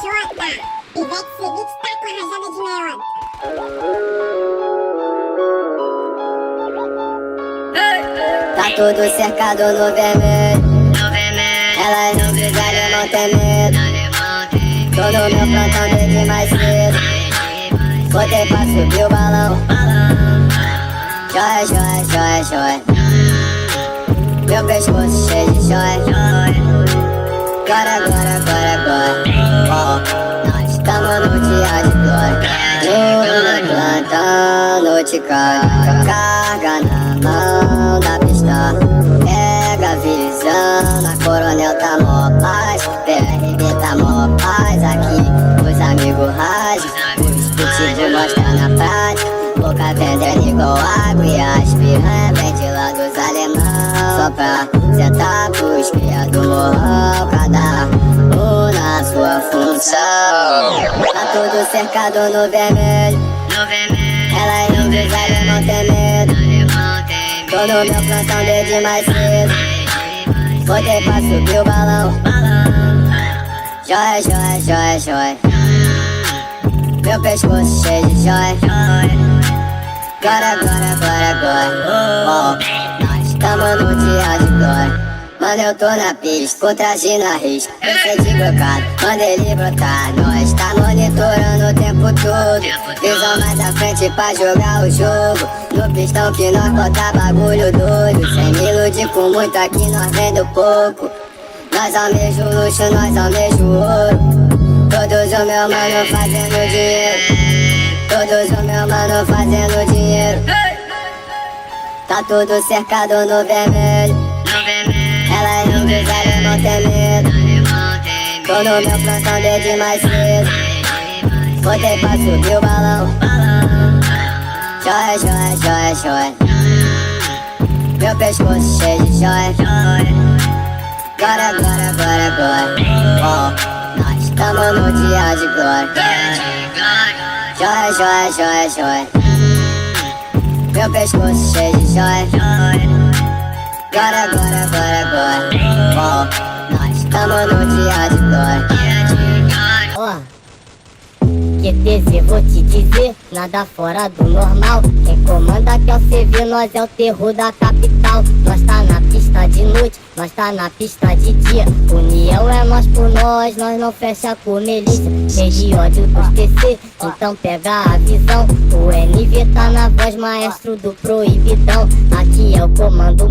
Xota, Ivete Ceviche tá com a rajada de neon. Tá tudo cercado no vermelho. Elas não fizeram, não tem medo. Tô no meu plantão desde mais cedo. Botei pra subir o balão. Joia, joia, joia, joia. Meu pescoço cheio de joia. Agora, agora, agora, agora. Nós estamos no dia de glória. No plantão, no ticão. Carga na mão da pistola. Pega a visão, na Coronel tá mó paz. PRB tá mó paz. Aqui os amigos rasgam. Os pitbull mostra na prática. Boca vendendo igual água e as piranha vem de lá dos alemão. Só pra sentar pros cria do morrão. Cada um na sua função. Tá tudo cercado no vermelho. Elas não fizeram, não tem medo. Tô no meu plantão desde mais cedo. Botei pra subir o balão. Joia, joia, joia, joia. Meu pescoço cheio de joia. Agora, agora, agora, agora. Nós estamos no dia de glória. Mano, eu tô na pista, com traje na risca. Eu sei de brocado, manda ele brotar. Nós tá monitorando o tempo todo. Visão mais à frente pra jogar o jogo. No pistão que nós bota bagulho doido. Sem me iludir com muito, aqui nós vendo pouco. Nós almeja o luxo, nós almeja o ouro. Todos os meus mano fazendo dinheiro. Todos os meus mano fazendo dinheiro. Tá tudo cercado no vermelho. Elas não fizeram, não tem medo. Tô no meu plantão desde mais cedo. Botei pra subir o balão. Joia, joia, joia, joia. Meu pescoço cheio de joia. Agora, agora, agora, agora. Nós estamos no dia de glória. Joia, joia, joia, joia. Meu pescoço cheio de joia. Agora, agora, agora, agora. Nós estamos no dia de glória. QTZ, vou te dizer, nada fora do normal. Quem comanda aqui é o CV, nós é o terror da capital. Nós tá na pista de noite, nós tá na pista de dia. União é nós por nós, nós não fecha com milícia. Cheio de ódio dos TC, então pega a visão. O NV tá na voz, maestro do proibidão. Aqui é o comando.